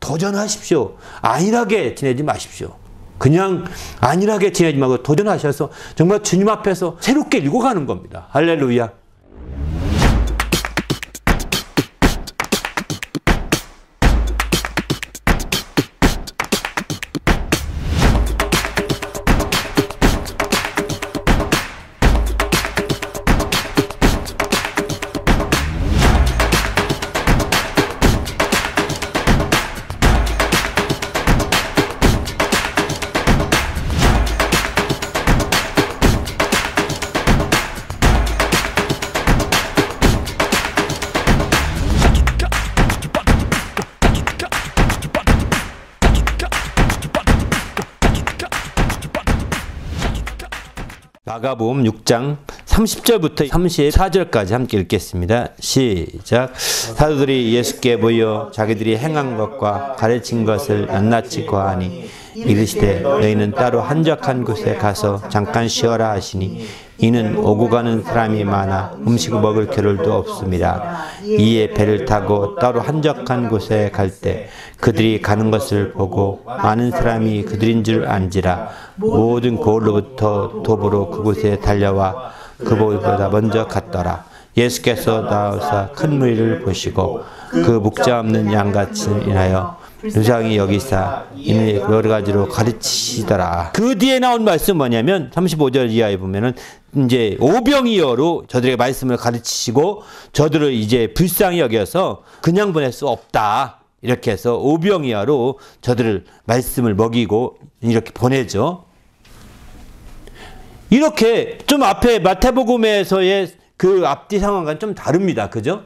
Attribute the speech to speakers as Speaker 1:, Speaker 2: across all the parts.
Speaker 1: 도전하십시오. 안일하게 지내지 마십시오. 그냥 안일하게 지내지 말고 도전하셔서 정말 주님 앞에서 새롭게 읽어가는 겁니다. 할렐루야. 마가복음 6장 30절부터 34절까지 함께 읽겠습니다. 시작. 사도들이 예수께 모여 자기들이 행한 것과 가르친 것을 낱낱이 고하니 이르시되 너희는 따로 한적한 곳에 가서 잠깐 쉬어라 하시니 이는 오고 가는 사람이 많아 음식을 먹을 겨를도 없습니다. 이에 배를 타고 따로 한적한 곳에 갈 때 그들이 가는 것을 보고 많은 사람이 그들인 줄 안지라 모든 고을로부터 도보로 그곳에 달려와 그보다 먼저 갔더라. 예수께서 나와서 큰 무리를 보시고 그 목자 없는 양같이 인하여 누상이 여기사 이는 여러 가지로 가르치시더라. 그 뒤에 나온 말씀 뭐냐면 35절 이하에 보면은 이제 오병이어로 저들에게 말씀을 가르치시고 저들을 이제 불쌍히 여겨서 그냥 보낼 수 없다. 이렇게 해서 오병이어로 저들을 말씀을 먹이고 이렇게 보내죠. 이렇게 좀 앞에 마태복음에서의 그 앞뒤 상황과는 좀 다릅니다. 그죠?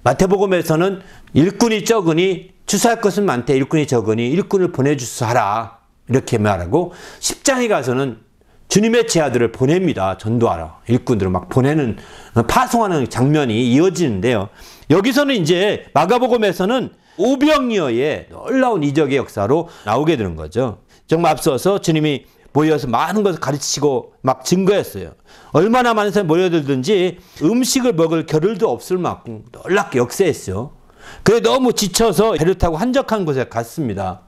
Speaker 1: 마태복음에서는 일꾼이 적으니 추수할 것은 많대 일꾼이 적으니 일꾼을 보내주소 하라 이렇게 말하고 10장에 가서는 주님의 제자들을 보냅니다. 전도하라. 일꾼들을 막 보내는 파송하는 장면이 이어지는데요. 여기서는 이제 마가복음에서는 오병이어의 놀라운 이적의 역사로 나오게 되는 거죠. 정말 앞서서 주님이 모여서 많은 것을 가르치시고 막 증거했어요. 얼마나 많은 사람이 모여들든지 음식을 먹을 겨를도 없을 만큼 놀랍게 역사했어요. 그래 너무 지쳐서 배를 타고 한적한 곳에 갔습니다.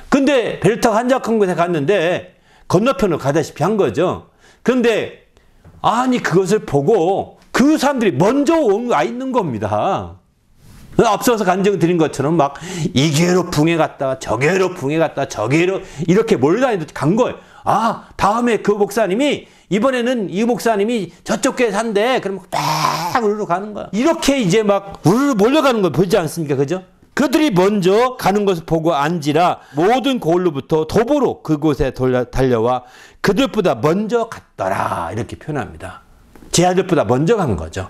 Speaker 1: 근데 배를 타고 한적한 곳에 갔는데 건너편으로 가다시피 한 거죠. 그런데 아니 그것을 보고 그 사람들이 먼저 와 있는 겁니다. 앞서서 간증 드린 것처럼 막 이계로 붕에 갔다 저계로 붕에 갔다 저계로 이렇게 몰려다니듯 간 거예요. 아 다음에 그 목사님이 이번에는 이 목사님이 저쪽 교회 산대. 그러면 막 우르르 가는 거야. 이렇게 이제 막 우르르 몰려가는 걸 보지 않습니까? 그죠? 그들이 먼저 가는 것을 보고 안지라 모든 고을로부터 도보로 그곳에 달려와 그들보다 먼저 갔더라. 이렇게 표현합니다. 제자들보다 먼저 간 거죠.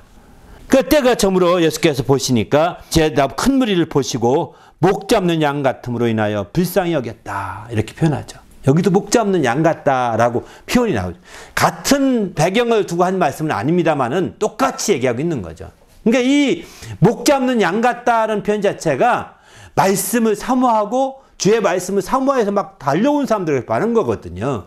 Speaker 1: 그때가 저물어 예수께서 보시니까 제자 큰 무리를 보시고 목 잡는 양 같음으로 인하여 불쌍히 여겼다. 이렇게 표현하죠. 여기도 목 잡는 양 같다라고 표현이 나오죠. 같은 배경을 두고 한 말씀은 아닙니다만은 똑같이 얘기하고 있는 거죠. 그러니까 이 목 잡는 양 같다는 표현 자체가 말씀을 사모하고 주의 말씀을 사모해서 막 달려온 사람들을 말하는 거거든요.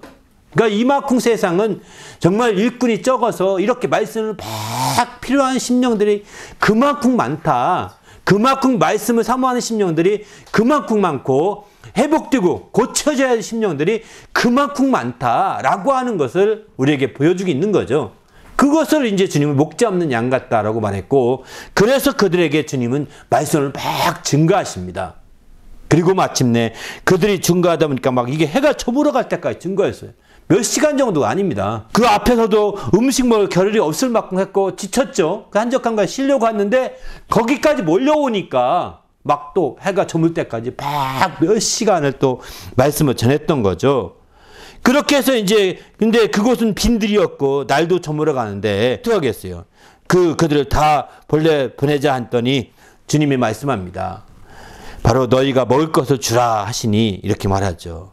Speaker 1: 그러니까 이만큼 세상은 정말 일꾼이 적어서 이렇게 말씀을 막 필요한 심령들이 그만큼 많다. 그만큼 말씀을 사모하는 심령들이 그만큼 많고 회복되고 고쳐져야 할 심령들이 그만큼 많다라고 하는 것을 우리에게 보여주고 있는 거죠. 그것을 이제 주님은 목 잡는 양 같다라고 말했고 그래서 그들에게 주님은 말씀을 막 증거하십니다. 그리고 마침내 그들이 증거하다 보니까 막 이게 해가 저물어갈 때까지 증거했어요. 몇 시간 정도가 아닙니다. 그 앞에서도 음식 먹을 겨를이 없을 만큼 했고 지쳤죠. 그 한적한 곳에 쉬려고 했는데 거기까지 몰려오니까 막 또 해가 저물 때까지 막 몇 시간을 또 말씀을 전했던 거죠. 그렇게 해서 이제 근데 그곳은 빈들이었고 날도 저물어 가는데 어떡하겠어요. 그들을 다 본래 보내자 했더니 주님이 말씀합니다. 바로 너희가 먹을 것을 주라 하시니 이렇게 말하죠.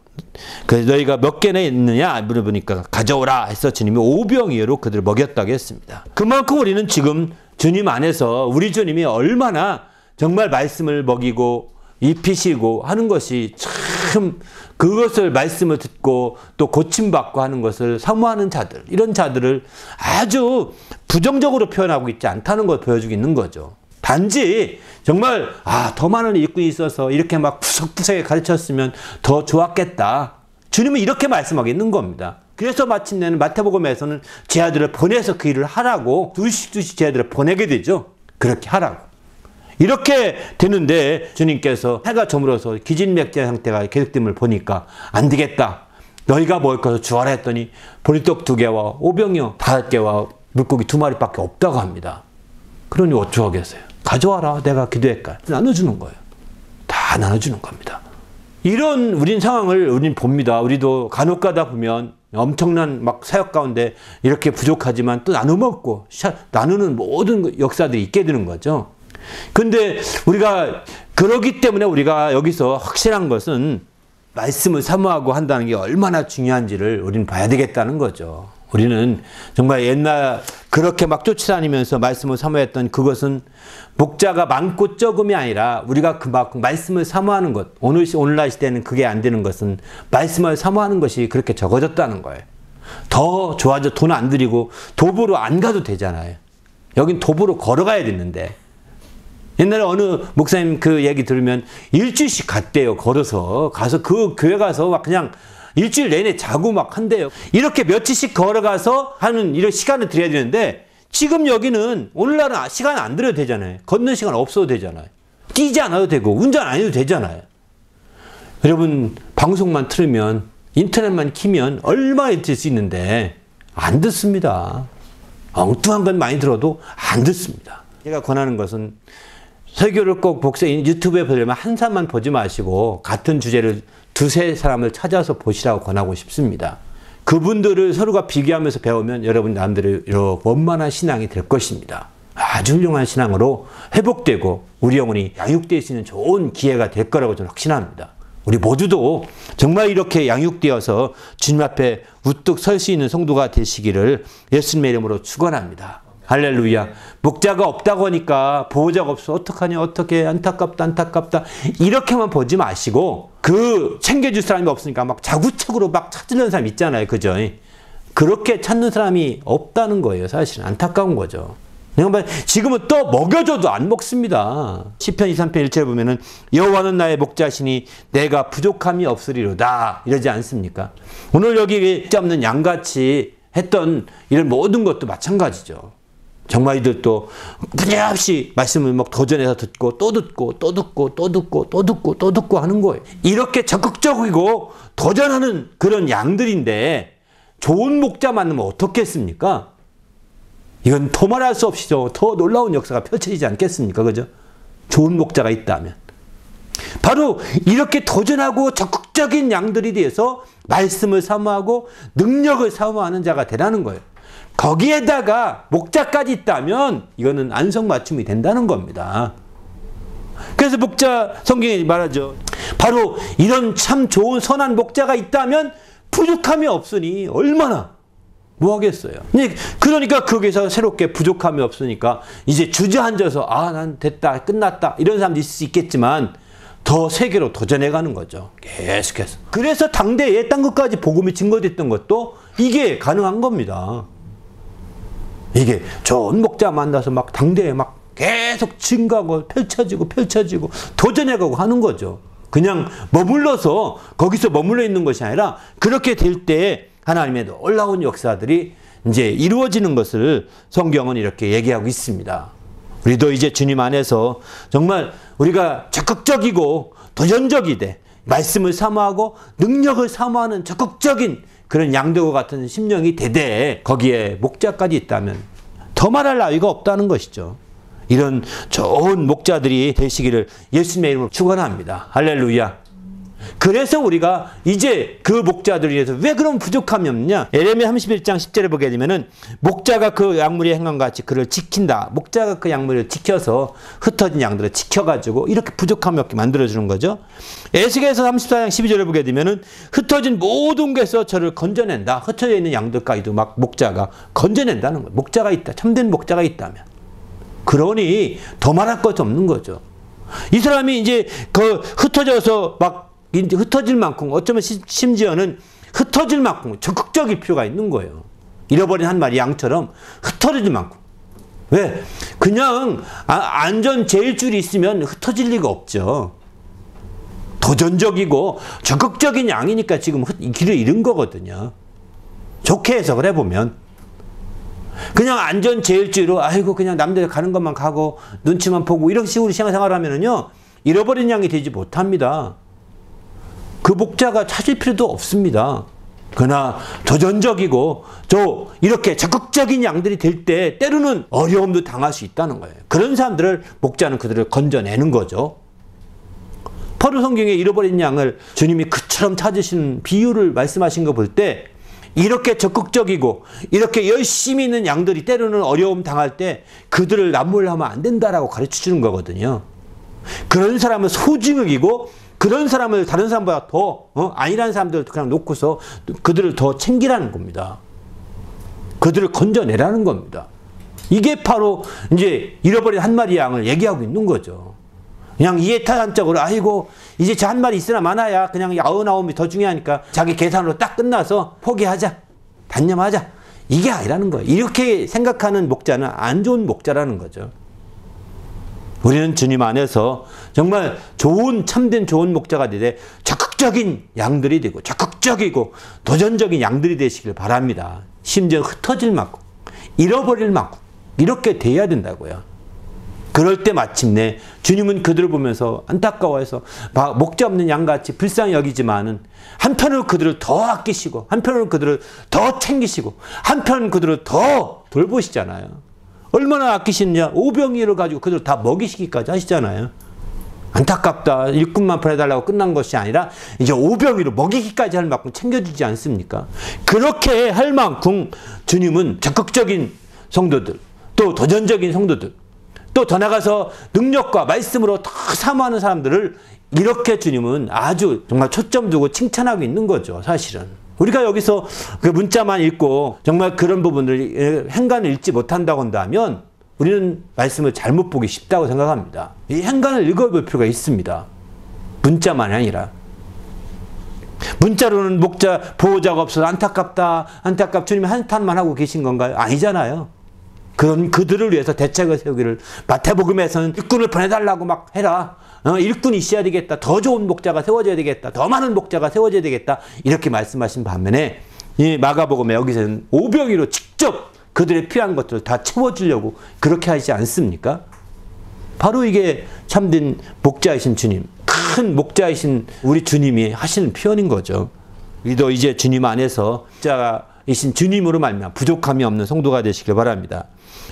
Speaker 1: 그래서 너희가 몇 개나 있느냐 물어보니까 가져오라 해서 주님이 오병이어로 그들을 먹였다고 했습니다. 그만큼 우리는 지금 주님 안에서 우리 주님이 얼마나 정말 말씀을 먹이고 입히시고 하는 것이 참 그것을 말씀을 듣고 또 고침받고 하는 것을 사모하는 자들 이런 자들을 아주 부정적으로 표현하고 있지 않다는 걸 보여주고 있는 거죠. 단지 정말 더 많은 일꾼이 있어서 이렇게 막 구석구석에 가르쳤으면 더 좋았겠다. 주님은 이렇게 말씀하고 있는 겁니다. 그래서 마침내는 마태복음에서는 제 아들을 보내서 그 일을 하라고 두씩 제 아들을 보내게 되죠. 그렇게 하라고. 이렇게 되는데 주님께서 해가 저물어서 기진맥진한 상태가 계속됨을 보니까 안 되겠다. 너희가 먹을 것을 주어라 했더니 보리떡 2개와 오병이어 5개와 물고기 2마리밖에 없다고 합니다. 그러니 어쩌겠어요. 가져와라. 내가 기도했까. 나눠주는 거예요. 다 나눠주는 겁니다. 이런 우린 상황을 우린 봅니다. 우리도 간혹 가다 보면 엄청난 막 사역 가운데 이렇게 부족하지만 또 나눠 먹고 나누는 모든 역사들이 있게 되는 거죠. 근데 우리가 그러기 때문에 우리가 여기서 확실한 것은 말씀을 사모하고 한다는 게 얼마나 중요한지를 우리는 봐야 되겠다는 거죠. 우리는 정말 옛날 그렇게 막 쫓아다니면서 말씀을 사모했던 그것은 목자가 많고 적음이 아니라 우리가 그만큼 말씀을 사모하는 것, 오늘날 시대는 그게 안 되는 것은 말씀을 사모하는 것이 그렇게 적어졌다는 거예요. 더 좋아져 돈 안 들이고 도보로 안 가도 되잖아요. 여긴 도보로 걸어가야 되는데 옛날에 어느 목사님 그 얘기 들으면 일주일씩 갔대요. 걸어서 가서 그 교회 가서 막 그냥 일주일 내내 자고 막 한대요. 이렇게 며칠씩 걸어가서 하는 이런 시간을 들여야 되는데 지금 여기는 오늘날은 시간 안 들여도 되잖아요. 걷는 시간 없어도 되잖아요. 뛰지 않아도 되고 운전 안 해도 되잖아요. 여러분 방송만 틀으면 인터넷만 키면 얼마나 들 수 있는데 안 듣습니다. 엉뚱한 건 많이 들어도 안 듣습니다. 제가 권하는 것은 설교를 꼭 유튜브에 보려면 한 사람만 보지 마시고 같은 주제를 2-3 사람을 찾아서 보시라고 권하고 싶습니다. 그분들을 서로가 비교하면서 배우면 여러분 나름대로 원만한 신앙이 될 것입니다. 아주 훌륭한 신앙으로 회복되고 우리 영혼이 양육될 수 있는 좋은 기회가 될 거라고 저는 확신합니다. 우리 모두도 정말 이렇게 양육되어서 주님 앞에 우뚝 설 수 있는 성도가 되시기를 예수님의 이름으로 축원합니다. 할렐루야. 목자가 없다고 하니까 보호자가 없어 어떡하냐 어떡해 안타깝다 이렇게만 보지 마시고 그 챙겨줄 사람이 없으니까 막 자구책으로 막 찾으려는 사람 있잖아요. 그죠? 그렇게 찾는 사람이 없다는 거예요. 사실은 안타까운 거죠. 지금은 또 먹여줘도 안 먹습니다. 시편 23편 1절에 보면은 여호와는 나의 목자시니 내가 부족함이 없으리로다 이러지 않습니까? 오늘 여기 없는 양같이 했던 이런 모든 것도 마찬가지죠. 정말 이들도 끊임없이 말씀을 막 도전해서 듣고 또 듣고 또 듣고 또 듣고 또 듣고 또 듣고 하는 거예요. 이렇게 적극적이고 도전하는 그런 양들인데 좋은 목자 만나면 어떻겠습니까? 이건 더 말할 수 없이 더 놀라운 역사가 펼쳐지지 않겠습니까? 그죠? 좋은 목자가 있다면. 바로 이렇게 도전하고 적극적인 양들이 되어서 말씀을 사모하고 능력을 사모하는 자가 되라는 거예요. 거기에다가 목자까지 있다면 이거는 안성맞춤이 된다는 겁니다. 그래서 목자 성경에 말하죠. 바로 이런 참 좋은 선한 목자가 있다면 부족함이 없으니 얼마나 뭐 하겠어요. 그러니까 거기서 새롭게 부족함이 없으니까 이제 주저앉아서 난 됐다 끝났다 이런 사람도 있을 수 있겠지만 더 세계로 도전해가는 거죠. 계속해서. 그래서 당대에 땅 끝까지 복음이 증거됐던 것도 이게 가능한 겁니다. 이게 좋은 목자 만나서 막 당대에 막 계속 증거하고 펼쳐지고 도전해가고 하는 거죠. 그냥 머물러서 거기서 머물러 있는 것이 아니라 그렇게 될 때 하나님의 놀라운 역사들이 이제 이루어지는 것을 성경은 이렇게 얘기하고 있습니다. 우리도 이제 주님 안에서 정말 우리가 적극적이고 도전적이되 말씀을 사모하고 능력을 사모하는 적극적인 그런 양들과 같은 심령이 되되 거기에 목자까지 있다면 더 말할 나위가 없다는 것이죠. 이런 좋은 목자들이 되시기를 예수님의 이름으로 축원합니다. 할렐루야. 그래서 우리가 이제 그 목자들을 위해서 왜 그런 부족함이 없느냐? 예레미야 31장 10절에 보게 되면은 목자가 그 양무리의 행함과 같이 그를 지킨다. 목자가 그 양무리를 지켜서 흩어진 양들을 지켜가지고 이렇게 부족함이 없게 만들어주는 거죠. 에스겔서 34장 12절에 보게 되면은 흩어진 모든 것에서 저를 건져낸다. 흩어져 있는 양들까지도 막 목자가 건져낸다는 거예요. 목자가 있다. 참된 목자가 있다면. 그러니 더 말할 것이 없는 거죠. 이 사람이 이제 그 흩어져서 막 흩어질 만큼 어쩌면 심지어는 흩어질 만큼 적극적일 필요가 있는 거예요. 잃어버린 한 마리 양처럼 흩어질 만큼 왜? 그냥 안전 제일줄이 있으면 흩어질 리가 없죠. 도전적이고 적극적인 양이니까 지금 길을 잃은 거거든요. 좋게 해석을 해보면. 그냥 안전 제일주의로 아이고 그냥 남들 가는 것만 가고 눈치만 보고 이런 식으로 신앙생활을 하면은요, 잃어버린 양이 되지 못합니다. 그 목자가 찾을 필요도 없습니다. 그러나 도전적이고 이렇게 적극적인 양들이 될 때 때로는 어려움도 당할 수 있다는 거예요. 그런 사람들을 목자는 그들을 건져내는 거죠. 바로 성경에 잃어버린 양을 주님이 그처럼 찾으시는 비유를 말씀하신 거 볼 때 이렇게 적극적이고 이렇게 열심히 있는 양들이 때로는 어려움 당할 때 그들을 남몰하면 안 된다라고 가르쳐 주는 거거든요. 그런 사람은 소중이고 그런 사람을 다른 사람보다 더 아니라는 사람들을 그냥 놓고서 그들을 더 챙기라는 겁니다. 그들을 건져내라는 겁니다. 이게 바로 이제 잃어버린 한 마리 양을 얘기하고 있는 거죠. 그냥 이해타산적으로 아이고 이제 저 한 마리 있으나 마나야 그냥 99이 더 중요하니까 자기 계산으로 딱 끝나서 포기하자, 단념하자, 이게 아니라는 거예요. 이렇게 생각하는 목자는 안 좋은 목자라는 거죠. 우리는 주님 안에서 정말 좋은 참된 좋은 목자가 되되 적극적인 양들이 되고 적극적이고 도전적인 양들이 되시길 바랍니다. 심지어 흩어질 만큼 잃어버릴 만큼 이렇게 돼야 된다고요. 그럴 때 마침내 주님은 그들을 보면서 안타까워해서 목자 없는 양같이 불쌍히 여기지만은 한편으로 그들을 더 아끼시고 한편으로 그들을 더 챙기시고 한편 그들을 더 돌보시잖아요. 얼마나 아끼시느냐. 오병이어를 가지고 그들을 다 먹이시기까지 하시잖아요. 안타깝다. 일꾼만 보내달라고 끝난 것이 아니라 이제 오병이로 먹이기까지 할 만큼 챙겨주지 않습니까? 그렇게 할 만큼 주님은 적극적인 성도들, 또 도전적인 성도들, 또 더 나가서 능력과 말씀으로 더 사모하는 사람들을 이렇게 주님은 아주 정말 초점 두고 칭찬하고 있는 거죠. 사실은. 우리가 여기서 그 문자만 읽고 정말 그런 부분을 행간을 읽지 못한다고 한다면 우리는 말씀을 잘못 보기 쉽다고 생각합니다. 이 행간을 읽어볼 필요가 있습니다. 문자만이 아니라. 문자로는 목자, 보호자가 없어서 안타깝다, 주님이 한탄만 하고 계신 건가요? 아니잖아요. 그런 그들을 위해서 대책을 세우기를 마태복음에서는 일꾼을 보내달라고 막 해라. 일꾼이 있어야 되겠다. 더 좋은 목자가 세워져야 되겠다. 더 많은 목자가 세워져야 되겠다. 이렇게 말씀하신 반면에 이 마가복음에 여기서는 오병이로 직접 그들의 필요한 것들을 다 채워주려고 그렇게 하지 않습니까? 바로 이게 참된 목자이신 주님, 큰 목자이신 우리 주님이 하시는 표현인 거죠. 우리도 이제 주님 안에서 목자이신 주님으로 말미암아 부족함이 없는 성도가 되시길 바랍니다.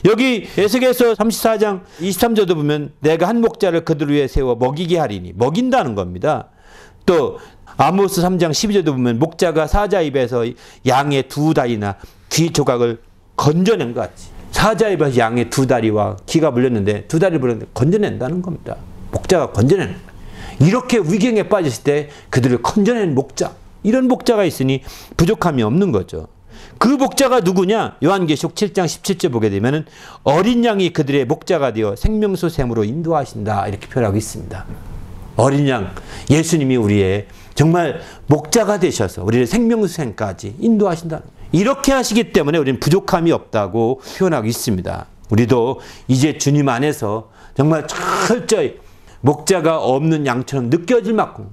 Speaker 1: 여기 에스겔서 34장 23절도 보면 내가 한 목자를 그들 위해 세워 먹이게 하리니 먹인다는 겁니다. 또 아모스 3장 12절도 보면 목자가 사자 입에서 양의 두 다리나 귀 조각을 건져낸 것 같이 사자 입에서 양의 두 다리와 귀가 물렸는데 두 다리를 물렸는데 건져낸다는 겁니다. 목자가 건져내는 거예요. 이렇게 위경에 빠졌을 때 그들을 건져내는 목자, 이런 목자가 있으니 부족함이 없는 거죠. 그 목자가 누구냐? 요한계시록 7장 17절 보게 되면 어린 양이 그들의 목자가 되어 생명수 샘으로 인도하신다, 이렇게 표현하고 있습니다. 어린 양, 예수님이 우리의 정말 목자가 되셔서 우리를 생명수 샘까지 인도하신다. 이렇게 하시기 때문에 우리는 부족함이 없다고 표현하고 있습니다. 우리도 이제 주님 안에서 정말 철저히 목자가 없는 양처럼 느껴질 만큼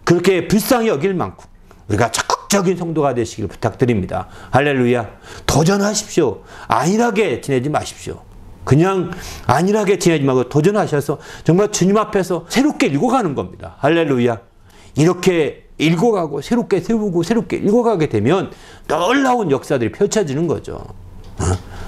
Speaker 1: 그렇게 불쌍히 여길 만큼 우리가 적극적인 성도가 되시길 부탁드립니다. 할렐루야. 도전하십시오. 안일하게 지내지 마십시오. 그냥 안일하게 지내지 말고 도전하셔서 정말 주님 앞에서 새롭게 읽어가는 겁니다. 할렐루야. 이렇게 읽어가고 새롭게 세우고 새롭게 읽어가게 되면 놀라운 역사들이 펼쳐지는 거죠.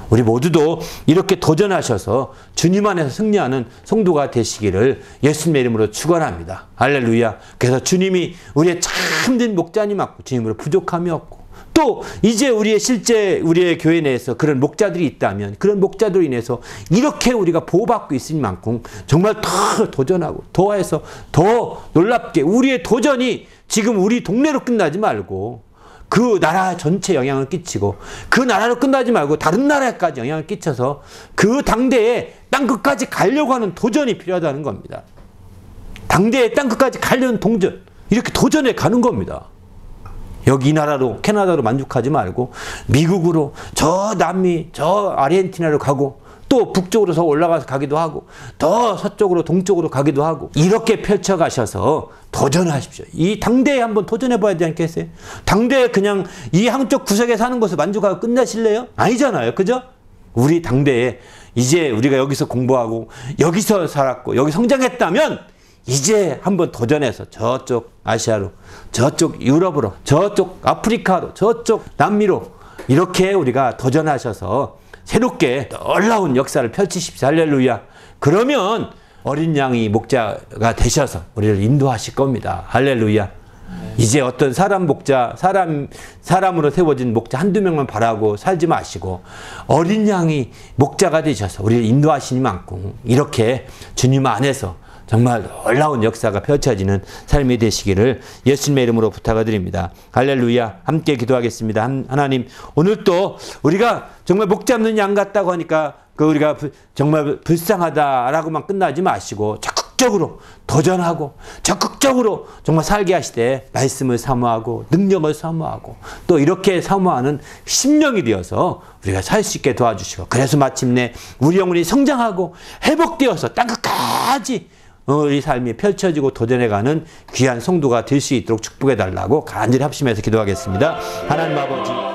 Speaker 1: 우리 모두도 이렇게 도전하셔서 주님 안에서 승리하는 성도가 되시기를 예수님의 이름으로 축원합니다. 할렐루야. 그래서 주님이 우리의 참된 목자님 맞고 주님으로 부족함이 없고 또 이제 우리의 교회 내에서 그런 목자들이 있다면 그런 목자들로 인해서 이렇게 우리가 보호받고 있을 만큼 정말 더 도전하고 더해서 더 놀랍게 우리의 도전이 지금 우리 동네로 끝나지 말고 그 나라 전체에 영향을 끼치고 그 나라로 끝나지 말고 다른 나라에까지 영향을 끼쳐서 그 당대에 땅끝까지 가려고 하는 도전이 필요하다는 겁니다. 당대에 땅끝까지 가려는 동전, 이렇게 도전해 가는 겁니다. 여기 이 나라로 캐나다로 만족하지 말고 미국으로 저 남미 저 아르헨티나로 가고 또 북쪽으로 더 올라가서 가기도 하고 더 서쪽으로 동쪽으로 가기도 하고 이렇게 펼쳐가셔서 도전하십시오. 이 당대에 한번 도전해 봐야 되지 않겠어요? 당대에 그냥 이 한쪽 구석에 사는 것을 만족하고 끝나실래요? 아니잖아요. 그죠? 우리 당대에 이제 우리가 여기서 공부하고 여기서 살았고 여기 성장했다면 이제 한번 도전해서 저쪽 아시아로, 저쪽 유럽으로, 저쪽 아프리카로, 저쪽 남미로 이렇게 우리가 도전하셔서 새롭게 놀라운 역사를 펼치십시오. 할렐루야. 그러면 어린 양이 목자가 되셔서 우리를 인도하실 겁니다. 할렐루야. 이제 어떤 사람 목자, 사람으로 세워진 목자 한두 명만 바라고 살지 마시고 어린 양이 목자가 되셔서 우리를 인도하시니 만큼 이렇게 주님 안에서 정말 놀라운 역사가 펼쳐지는 삶이 되시기를 예수님의 이름으로 부탁을 드립니다. 할렐루야. 함께 기도하겠습니다. 하나님, 오늘 또 우리가 정말 목 잡는 양 같다고 하니까 우리가 정말 불쌍하다라고만 끝나지 마시고 적극적으로 도전하고 적극적으로 정말 살게 하시되 말씀을 사모하고 능력을 사모하고 또 이렇게 사모하는 심령이 되어서 우리가 살 수 있게 도와주시고 그래서 마침내 우리 영혼이 성장하고 회복되어서 땅끝까지 우리 삶이 펼쳐지고 도전해가는 귀한 성도가 될 수 있도록 축복해달라고 간절히 합심해서 기도하겠습니다. 하나님 아버지.